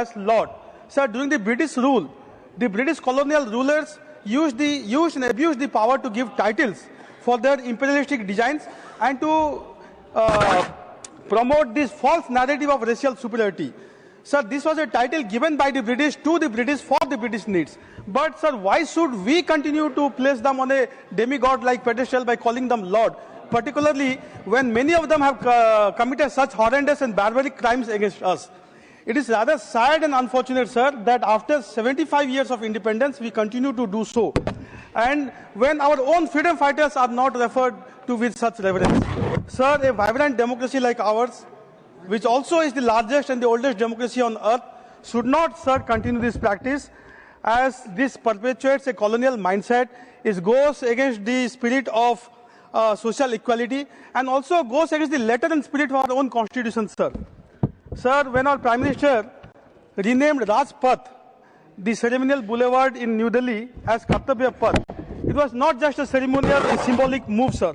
as Lord. Sir, during the British rule, the British colonial rulers used and abused the power to give titles for their imperialistic designs and to promote this false narrative of racial superiority. Sir, this was a title given by the British to the British for the British needs. But, sir, why should we continue to place them on a demigod-like pedestal by calling them Lord? Particularly when many of them have committed such horrendous and barbaric crimes against us. It is rather sad and unfortunate, sir, that after 75 years of independence, we continue to do so. And when our own freedom fighters are not referred to with such reverence. Sir, a vibrant democracy like ours, which also is the largest and the oldest democracy on earth, should not, sir, continue this practice, as this perpetuates a colonial mindset. It goes against the spirit of social equality and also goes against the letter and spirit of our own constitution, sir. Sir, when our Prime Minister renamed Rajpath, the ceremonial boulevard in New Delhi, as Kartavya Path, it was not just a ceremonial and symbolic move, sir.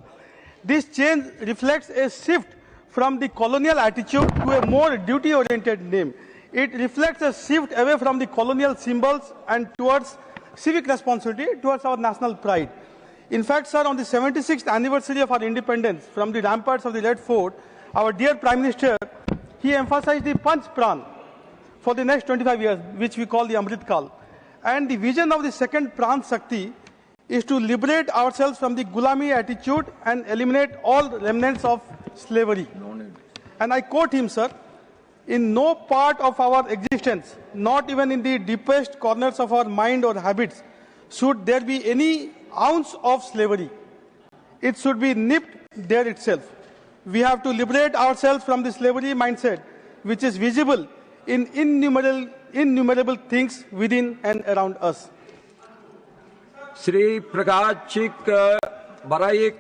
This change reflects a shift from the colonial attitude to a more duty-oriented name. It reflects a shift away from the colonial symbols and towards civic responsibility, towards our national pride. In fact, sir, on the 76th anniversary of our independence from the ramparts of the Red Fort, our dear Prime Minister, he emphasized the Panch Pran for the next 25 years, which we call the Amrit Kal. And the vision of the second Pran Shakti is to liberate ourselves from the Gulami attitude and eliminate all remnants of slavery. And I quote him, sir, "In no part of our existence, not even in the deepest corners of our mind or habits, should there be any ounce of slavery. It should be nipped there itself. We have to liberate ourselves from the slavery mindset, which is visible in innumerable things within and around us." Shri प्रकाशिक Baraik,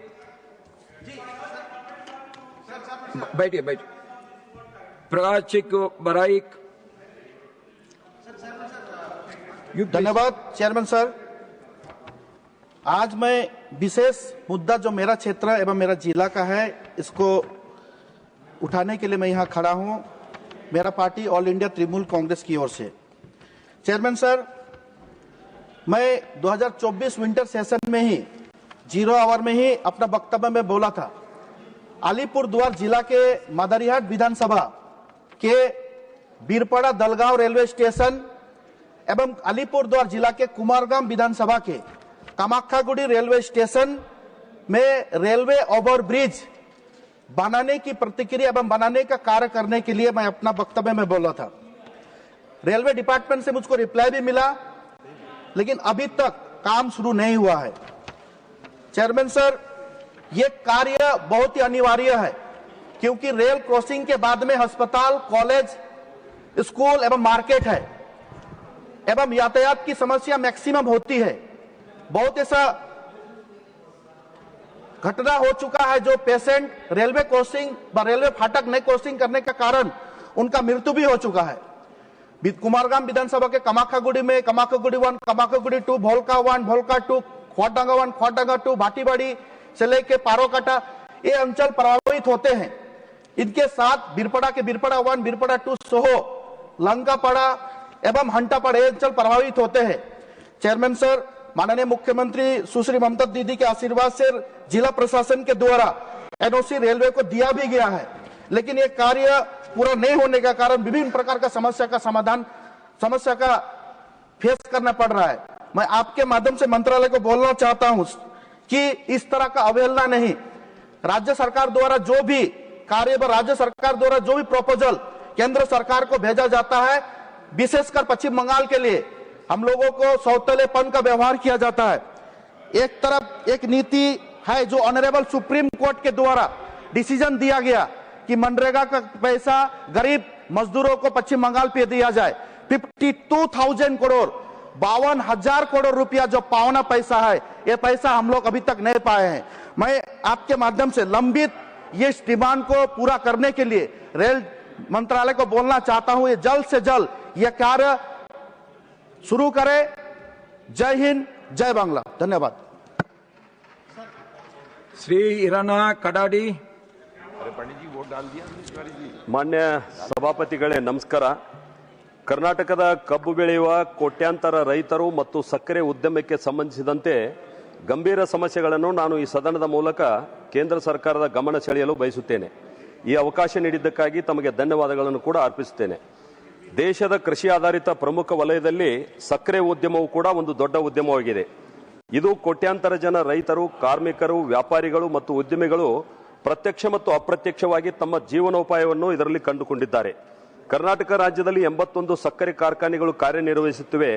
बैठिए बैठिए। प्रकाशिक बराइक। धन्यवाद chairman sir. आज मैं विशेष मुद्दा जो मेरा क्षेत्र एवं मेरा जिला का है, इसको उठाने के लिए मैं यहाँ खड़ा हूँ, मेरा party all India Trinamool Congress की ओर से। चेयरमैन सर, मैं 2024 विंटर सेशन में ही 0 आवर में ही अपना वक्तव्य में बोला था, अलीपुरद्वार जिला के मादरीहाट विधानसभा के बीरपड़ा दलगांव रेलवे स्टेशन एवं अलीपुरद्वार जिला के कुमारगाम विधानसभा के कामाख्यागुड़ी रेलवे स्टेशन में रेलवे ओवरब्रिज बनाने की प्रतिक्रिया एवं बनाने का कार्य करने के लिए मैं अपना वक्तव्य में बोला था। रेलवे डिपार्टमेंट से मुझको रिप्लाई भी मिला, लेकिन अभी तक काम शुरू नहीं हुआ है। चेयरमैन सर, ये कार्य बहुत ही अनिवार्य है, क्योंकि रेल क्रॉसिंग के बाद में अस्पताल, कॉलेज, स्कूल एवं मार्केट है एवं यातायात की समस्या मैक्सिमम होती है। बहुत ऐसा घटना हो चुका है जो पेशेंट रेलवे क्रॉसिंग रेलवे फाटक नहीं क्रॉसिंग करने का कारण उनका मृत्यु भी हो चुका है। कुमारगाम विधानसभा के कामाख्यागुड़ी में कामाख्यागुड़ी 1, कामाख्यागुड़ी 2, भोलका 1, भोलका 2, खोटांगा 1, खोटांगा 2, भाटीबाड़ी से लेके पारोकाटा, ये अंचल प्रभावित होते हैं। इनके साथ बीरपड़ा के बीरपड़ा 1, बीरपड़ा 2, सोहो, लंकापड़ा एवं हंटापड़ा ये अंचल प्रभावित होते हैं। चेयरमैन सर, माननीय मुख्यमंत्री सुश्री ममता दीदी के आशीर्वाद से जिला प्रशासन के द्वारा एनओसी रेलवे को दिया भी गया है, लेकिन ये कार्य पूरा नहीं होने का कारण विभिन्न प्रकार का समस्या का फेस करना पड़ रहा है। मैं आपके माध्यम से मंत्रालय को बोलना चाहता हूं कि इस तरह का अवहेलना नहीं, राज्य सरकार द्वारा जो भी कार्य, राज्य सरकार द्वारा जो भी प्रपोजल केंद्र सरकार को भेजा जाता है, विशेषकर पश्चिम बंगाल के लिए हम लोगों को सौतेलेपन का व्यवहार किया जाता है। एक तरफ एक नीति है जो ऑनरेबल सुप्रीम कोर्ट के द्वारा डिसीजन दिया गया कि मनरेगा का पैसा गरीब मजदूरों को पश्चिम बंगाल पे दिया जाए। 52,000 करोड़ 52,000 करोड़ रुपया जो पावना पैसा है, ये पैसा हम लोग अभी तक नहीं पाए हैं। मैं आपके माध्यम से लंबित ये डिमांड को पूरा करने के लिए रेल मंत्रालय को बोलना चाहता हूं, ये जल्द से जल्द यह कार्य शुरू करे। जय हिंद, जय बांग्ला। धन्यवाद। श्री इराना कडाडी। ಮಾನ್ಯ ಸಭಾಪತಿಗಳೇ ನಮಸ್ಕಾರ। ಕರ್ನಾಟಕದ ಕಬ್ಬು ಬೆಳೆಯುವ ಕೋಟ್ಯಾಂತರ ರೈತರು ಮತ್ತು ಸಕ್ಕರೆ ಉದ್ಯಮಕ್ಕೆ ಸಂಬಂಧಿಸಿದಂತೆ ಗಂಭೀರ ಸಮಸ್ಯೆಗಳನ್ನು ನಾನು ಈ ಸದನದ ಮೂಲಕ ಕೇಂದ್ರ ಸರ್ಕಾರದ ಗಮನ ಸೆಳೆಯಲು ಬಯಸುತ್ತೇನೆ. ಈ ಅವಕಾಶ ನೀಡಿದ್ದಕ್ಕಾಗಿ ತಮಗೆ ಧನ್ಯವಾದಗಳನ್ನು ಕೂಡ ಅರ್ಪಿಸುತ್ತೇನೆ. ದೇಶದ ಕೃಷಿ ಆಧಾರಿತ ಪ್ರಮುಖ ವಲಯದಲ್ಲಿ ಸಕ್ಕರೆ ಉದ್ಯಮವು ಕೂಡ ಒಂದು ದೊಡ್ಡ ಉದ್ಯಮವಾಗಿದೆ. ಇದು ಕೋಟ್ಯಾಂತರ ಜನ ರೈತರು, ಕಾರ್ಮಿಕರು, ವ್ಯಾಪಾರಿಗಳು ಮತ್ತು ಉದ್ಯಮಿಗಳು ಪ್ರತ್ಯಕ್ಷ ಮತ್ತು ಅಪ್ರತ್ಯಕ್ಷವಾಗಿ ತಮ್ಮ ಜೀವನೋಪಾಯವನ್ನು ಇದರಲ್ಲಿ ಕಂಡುಕೊಂಡಿದ್ದಾರೆ. ಕರ್ನಾಟಕ ರಾಜ್ಯದಲ್ಲಿ 81 ಸಕ್ಕರೆ ಕಾರ್ಖಾನೆಗಳು ಕಾರ್ಯನಿರ್ವಹಿಸುತ್ತಿವೆ.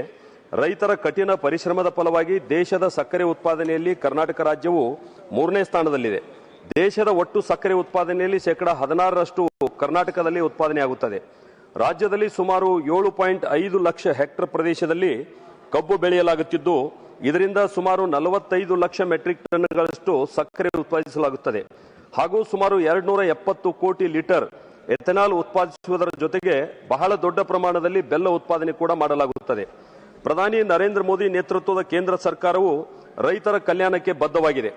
ರೈತರ ಕಠಿಣ ಪರಿಶ್ರಮದ ಫಲವಾಗಿ ದೇಶದ ಸಕ್ಕರೆ ಉತ್ಪಾದನೆಯಲ್ಲಿ ಕರ್ನಾಟಕ ರಾಜ್ಯವು 3ನೇ ಸ್ಥಾನದಲ್ಲಿದೆ. ದೇಶದ ಒಟ್ಟು ಸಕ್ಕರೆ ಉತ್ಪಾದನೆಯಲ್ಲಿ 16% ಕರ್ನಾಟಕದಲ್ಲಿ ಉತ್ಪಾದನೆಯಾಗುತ್ತದೆ. ರಾಜ್ಯದಲ್ಲಿ ಸುಮಾರು 7.5 ಲಕ್ಷ ಹೆಕ್ಟೇರ್ ಪ್ರದೇಶದಲ್ಲಿ ಕಬ್ಬು ಬೆಳೆಯಲಾಗುತ್ತಿದ್ದು, ಇದರಿಂದ ಸುಮಾರು 45 ಲಕ್ಷ ಮೆಟ್ರಿಕ್ ಟನ್ಗಳಷ್ಟು ಸಕ್ಕರೆ ಉತ್ಪಾದಿಸಲಾಗುತ್ತದೆ ಹಾಗೂ ಸುಮಾರು 270 ಕೋಟಿ ಲೀಟರ್ ಎಥೆನಾಲ್ ಉತ್ಪಾದಿಸುವುದರ ಜೊತೆಗೆ ಬಹಳ ದೊಡ್ಡ ಪ್ರಮಾಣದಲ್ಲಿ ಬೆಲ್ಲ ಉತ್ಪಾದನೆ ಕೂಡ ಮಾಡಲಾಗುತ್ತದೆ. ಪ್ರಧಾನಿ ನರೇಂದ್ರ ಮೋದಿ ನೇತೃತ್ವದ ಕೇಂದ್ರ ಸರ್ಕಾರವು ರೈತರ ಕಲ್ಯಾಣಕ್ಕೆ ಬದ್ಧವಾಗಿದೆ.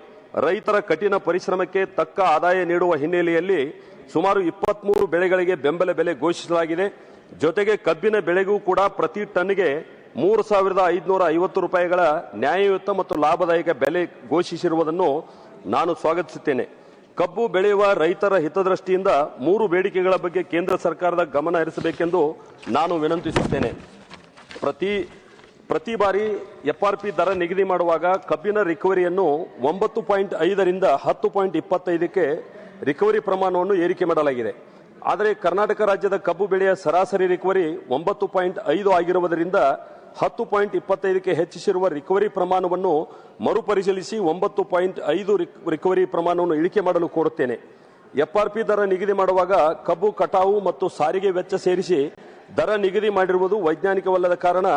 ರೈತರ ಕಠಿಣ ಪರಿಶ್ರಮಕ್ಕೆ ತಕ್ಕ ಆದಾಯ ನೀಡುವ ಹಿನ್ನೆಲೆಯಲ್ಲಿ ಸುಮಾರು 23 ಬೆಳೆಗಳಿಗೆ ಬೆಂಬಲ ಬೆಲೆ ಘೋಷಿಸಲಾಗಿದೆ. ಜೊತೆಗೆ ಕಬ್ಬಿನ ಬೆಳೆಗೂ ಕೂಡ ಪ್ರತಿ ಟನ್ಗೆ 3,550 ರೂಪಾಯಿಗಳ ನ್ಯಾಯಯುತ ಮತ್ತು ಲಾಭದಾಯಕ ಬೆಲೆ ಘೋಷಿಸಿರುವುದನ್ನು ನಾನು ಸ್ವಾಗತಿಸುತ್ತೇನೆ. ಕಬ್ಬು ಬೆಳೆಯುವ ರೈತರ ಹಿತದೃಷ್ಟಿಯಿಂದ 3 ಬೇಡಿಕೆಗಳ ಬಗ್ಗೆ ಕೇಂದ್ರ ಸರ್ಕಾರದ ಗಮನ ಹರಿಸಬೇಕೆಂದು ನಾನು ವಿನಂತಿಸುತ್ತೇನೆ. ಪ್ರತಿ ಬಾರಿ FRP ದರ ನಿಗದಿ ಮಾಡುವಾಗ ಕಬ್ಬಿನ ರಿಕವರಿಯನ್ನು 9.5 ರಿಂದ 10.25ಕ್ಕೆ ರಿಕವರಿ ಪ್ರಮಾಣವನ್ನು ಏರಿಕೆ ಮಾಡಲಾಗಿದೆ. ಆದರೆ ಕರ್ನಾಟಕ ರಾಜ್ಯದ ಕಬ್ಬು ಬೆಳೆಯ ಸರಾಸರಿ ರಿಕವರಿ 9.5 ಆಗಿರುವುದರಿಂದ 10.25ಕ್ಕೆ ಹೆಚ್ಚಿಸಿರುವ ರಿಕವರಿ ಪ್ರಮಾಣವನ್ನು ಮರುಪರಿಶೀಲಿಸಿ 9.5 ರಿಕವರಿ ಪ್ರಮಾಣವನ್ನು ಇಳಿಕೆ ಮಾಡಲು ಕೋರುತ್ತೇನೆ. FRP ದರ ನಿಗದಿ ಮಾಡುವಾಗ ಕಬ್ಬು ಕಟಾವು ಮತ್ತು ಸಾರಿಗೆ ವೆಚ್ಚ ಸೇರಿಸಿ ದರ ನಿಗದಿ ಮಾಡಿರುವುದು ವೈಜ್ಞಾನಿಕವಲ್ಲದ ಕಾರಣ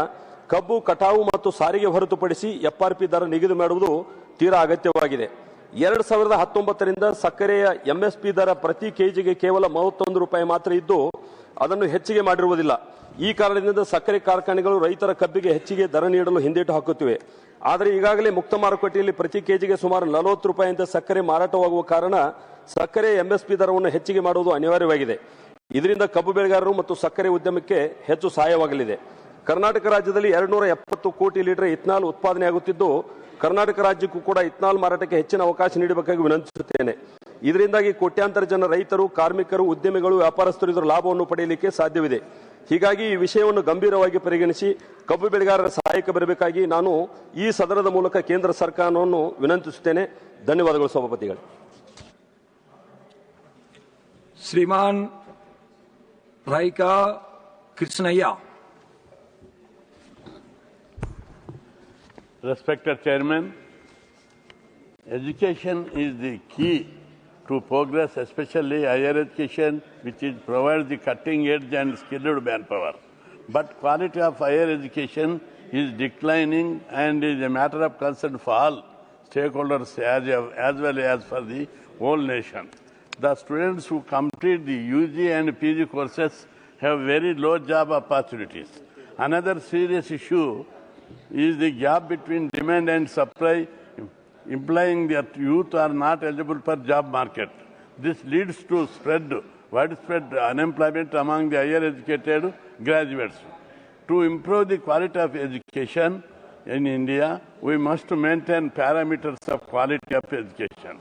ಕಬ್ಬು ಕಟಾವು ಮತ್ತು ಸಾರಿಗೆ ಹೊರತುಪಡಿಸಿ FRP ದರ ನಿಗದಿ ಮಾಡುವುದು ತೀರಾ ಅಗತ್ಯವಾಗಿದೆ. 2019ರಿಂದ ಸಕ್ಕರೆಯ MSP ದರ ಪ್ರತಿ ಕೆಜಿಗೆ ಕೇವಲ 31 ರೂಪಾಯಿ ಮಾತ್ರ ಇದ್ದು ಅದನ್ನು ಹೆಚ್ಚಿಗೆ ಮಾಡಿರುವುದಿಲ್ಲ. ಈ ಕಾರಣದಿಂದ ಸಕ್ಕರೆ ಕಾರ್ಖಾನೆಗಳು ರೈತರ ಕಬ್ಬಿಗೆ ಹೆಚ್ಚಿಗೆ ದರ ನೀಡಲು ಹಿಂದೇಟು ಹಾಕುತ್ತಿವೆ. ಆದರೆ ಈಗಾಗಲೇ ಮುಕ್ತ ಮಾರುಕಟ್ಟೆಯಲ್ಲಿ ಪ್ರತಿ ಕೆಜಿಗೆ ಸುಮಾರು 40 ರೂಪಾಯಿಯಂತೆ ಸಕ್ಕರೆ ಮಾರಾಟವಾಗುವ ಕಾರಣ ಸಕ್ಕರೆ MSP ದರವನ್ನು ಹೆಚ್ಚಿಗೆ ಮಾಡುವುದು ಅನಿವಾರ್ಯವಾಗಿದೆ. ಇದರಿಂದ ಕಬ್ಬು ಬೆಳೆಗಾರರು ಮತ್ತು ಸಕ್ಕರೆ ಉದ್ಯಮಕ್ಕೆ ಹೆಚ್ಚು ಸಹಾಯವಾಗಲಿದೆ. ಕರ್ನಾಟಕ ರಾಜ್ಯದಲ್ಲಿ 270 ಕೋಟಿ ಲೀಟರ್ ಇಥನಾಲ್ ಉತ್ಪಾದನೆಯಾಗುತ್ತಿದ್ದು, ಕರ್ನಾಟಕ ರಾಜ್ಯಕ್ಕೂ ಕೂಡ ಇಥನಾಲ್ ಮಾರಾಟಕ್ಕೆ ಹೆಚ್ಚಿನ ಅವಕಾಶ ನೀಡಬೇಕಾಗಿ ವಿನಂತಿಸುತ್ತೇನೆ. ಇದರಿಂದಾಗಿ ಕೋಟ್ಯಾಂತರ ಜನ ರೈತರು, ಕಾರ್ಮಿಕರು, ಉದ್ಯಮಿಗಳು, ವ್ಯಾಪಾರಸ್ಥರು ಇದರ ಲಾಭವನ್ನು ಪಡೆಯಲಿಕ್ಕೆ ಸಾಧ್ಯವಿದೆ. ಹೀಗಾಗಿ ಈ ವಿಷಯವನ್ನು ಗಂಭೀರವಾಗಿ ಪರಿಗಣಿಸಿ ಕಬ್ಬು ಬೆಳೆಗಾರರ ಸಹಾಯಕ್ಕೆ ಬರಬೇಕಾಗಿ ನಾನು ಈ ಸದನದ ಮೂಲಕ ಕೇಂದ್ರ ಸರ್ಕಾರವನ್ನು ವಿನಂತಿಸುತ್ತೇನೆ. ಧನ್ಯವಾದಗಳು ಸಭಾಪತಿಗಳೇ. ಶ್ರೀಮಾನ್ ರಾಯ್ಕಾ ಕೃಷ್ಣಯ್ಯ. Respected Chairman, education is the key to progress, especially higher education, which provides the cutting edge and skilled manpower. But quality of higher education is declining and is a matter of concern for all stakeholders as well as for the whole nation. The students who complete the UG and PG courses have very low job opportunities. Another serious issue is the gap between demand and supply, implying that youth are not eligible for job market. This leads to widespread unemployment among the higher educated graduates. To improve the quality of education in India, we must maintain parameters of quality of education.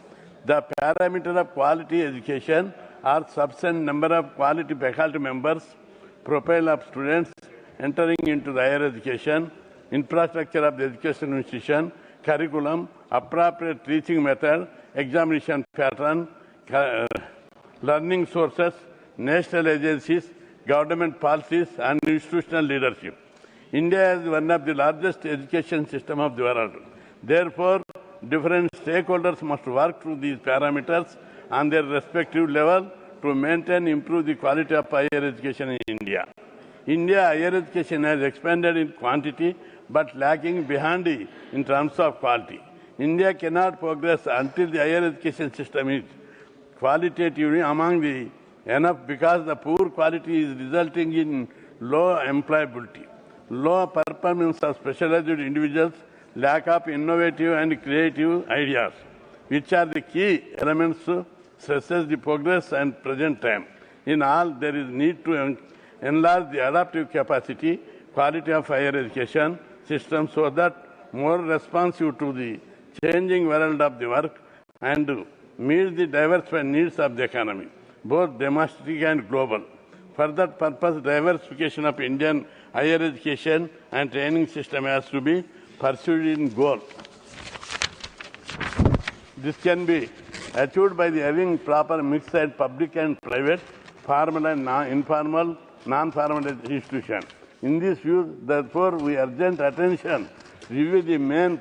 The parameter of quality education are sufficient number of quality faculty members, profile of students entering into the higher education, infrastructure of the education institution, curriculum, appropriate teaching method, examination pattern, learning sources, national agencies, government policies, and institutional leadership. India is one of the largest education systems of the world. Therefore, different stakeholders must work through these parameters on their respective level to maintain and improve the quality of higher education in India. India higher education has expanded in quantity but lacking behind in terms of quality. India cannot progress until the higher education system is qualitatively among the enough because the poor quality is resulting in low employability, low performance of specialized individuals, lack of innovative and creative ideas, which are the key elements stresses the progress and present time. In all, there is need to enlarge the adaptive capacity, quality of higher education system so that more responsive to the changing world of the work and meet the diversified needs of the economy, both domestic and global. For that purpose, diversification of Indian higher education and training system has to be pursued in goal. This can be achieved by the having proper mixed side public and private, formal and informal, non-formal institutions. In this view, therefore, we urgent attention review the main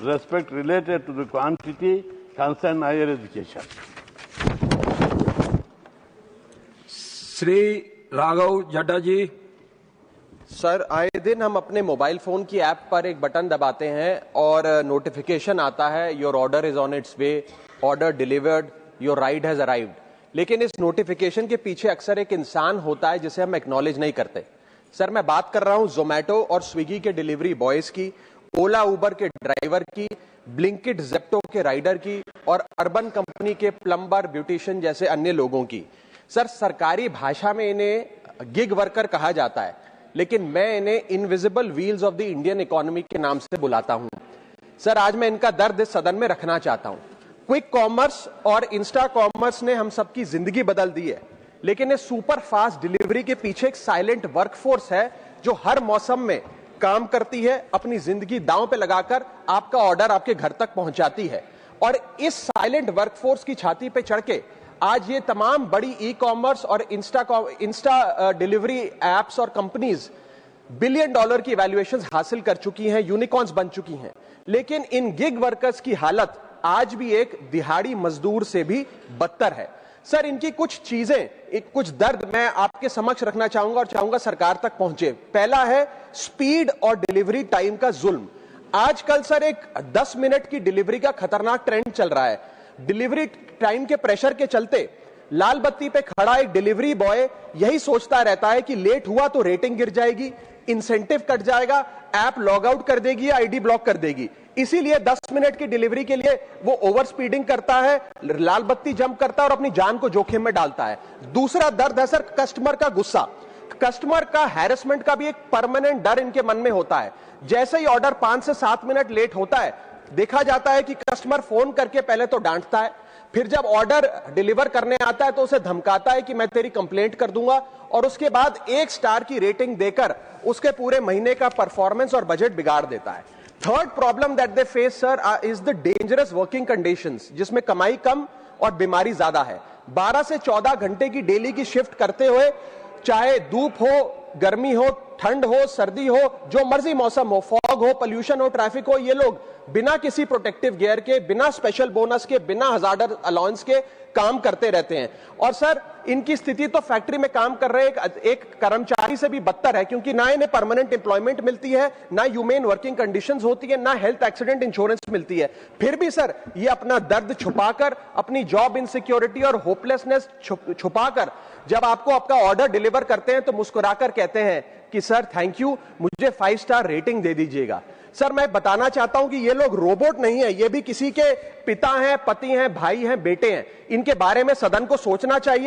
respect related to the quantity concerned higher education. Shri Raghav Chadha ji. Sir, आए दिन हम अपने mobile phone की app पर एक button दबाते हैं और नोटिफिकेशन आता है, your order is on it's way, order delivered, your ride has arrived. लेकिन इस नोटिफिकेशन के पीछे अक्सर एक इंसान होता है जिसे हम एक्नॉलेज नहीं करते। सर, मैं बात कर रहा हूं जोमैटो और स्विगी के डिलीवरी बॉयज की, ओला उबर के ड्राइवर की, ब्लिंकिट जेप्टो के राइडर की और अर्बन कंपनी के प्लम्बर, ब्यूटिशियन जैसे अन्य लोगों की। सर, सरकारी भाषा में इन्हें गिग वर्कर कहा जाता है, लेकिन मैं इन्हें invisible wheels of the Indian economy के नाम से बुलाता हूं। सर, आज मैं इनका दर्द इस सदन में रखना चाहता हूं। क्विक कॉमर्स और इंस्टा कॉमर्स ने हम सबकी जिंदगी बदल दी है, लेकिन इस सुपर फास्ट डिलीवरी के पीछे एक साइलेंट वर्कफोर्स है जो हर मौसम में काम करती है, अपनी जिंदगी दांव पे लगाकर आपका ऑर्डर आपके घर तक पहुंचाती है। और इस साइलेंट वर्कफोर्स की छाती पे चढ़ के आज ये तमाम बड़ी ई कॉमर्स और इंस्टा डिलीवरी एप्स और कंपनीज $1 बिलियन की वैल्यूएशंस हासिल कर चुकी हैं, यूनिकॉर्न्स बन चुकी हैं। लेकिन इन गिग वर्कर्स की हालत आज भी एक दिहाड़ी मजदूर से भी बदतर है। सर, इनकी कुछ चीजें, कुछ दर्द मैं आपके समक्ष रखना चाहूंगा और चाहूंगा सरकार तक पहुंचे। पहला है स्पीड और डिलीवरी टाइम का जुल्म। आजकल सर एक 10 मिनट की डिलीवरी का खतरनाक ट्रेंड चल रहा है। डिलीवरी टाइम के प्रेशर के चलते लाल बत्ती पे खड़ा एक डिलीवरी बॉय यही सोचता रहता है कि लेट हुआ तो रेटिंग गिर जाएगी, इंसेंटिव कट जाएगा, ऐप लॉग आउट कर देगी या आईडी ब्लॉक कर देगी। इसीलिए 10 मिनट की डिलीवरी के लिए वो ओवर स्पीडिंग करता है, लाल बत्ती जंप करता है और अपनी जान को जोखिम में डालता है। दूसरा दर्द है सर कस्टमर का गुस्सा। कस्टमर का हैरेसमेंट का भी एक परमानेंट डर इनके मन में होता है। जैसे ही ऑर्डर 5 से 7 मिनट लेट होता है, देखा जाता है कि कस्टमर फोन करके पहले तो डांटता है, फिर जब ऑर्डर डिलीवर करने आता है तो उसे धमकाता है कि मैं तेरी कंप्लेंट कर दूंगा, और उसके बाद 1 स्टार की रेटिंग देकर उसके पूरे महीने का परफॉर्मेंस और बजट बिगाड़ देता है। Third problem that they face sir is the dangerous working conditions, जिसमें कमाई कम और बीमारी ज्यादा है। 12 से 14 घंटे की डेली की शिफ्ट करते हुए, चाहे धूप हो, गर्मी हो, ठंड हो, सर्दी हो, जो मर्जी मौसम हो, फॉग हो, पोल्यूशन हो, ट्रैफिक हो, ये लोग बिना किसी प्रोटेक्टिव गियर के, बिना स्पेशल बोनस के, बिना हजार्डर अलाउंस के काम करते रहते हैं। और सर, इनकी स्थिति तो फैक्ट्री में काम कर रहे एक कर्मचारी से भी बदतर है, क्योंकि ना इन्हें परमानेंट एम्प्लॉयमेंट मिलती है, ना ह्यूमेन वर्किंग कंडीशंस होती है, ना हेल्थ एक्सीडेंट इंश्योरेंस मिलती है। फिर भी सर ये अपना दर्द छुपाकर, अपनी जॉब इनसिक्योरिटी और होपलेसनेस छुपाकर जब आपको आपका ऑर्डर डिलीवर करते हैं तो मुस्कुराकर कहते हैं कि सर थैंक यू, मुझे 5 स्टार रेटिंग दे दीजिएगा। सर, मैं बताना चाहता हूं कि ये लोग रोबोट नहीं है, ये भी किसी के पिता हैं, पति हैं, भाई हैं, बेटे हैं। इनके बारे में सदन को सोचना चाहिए।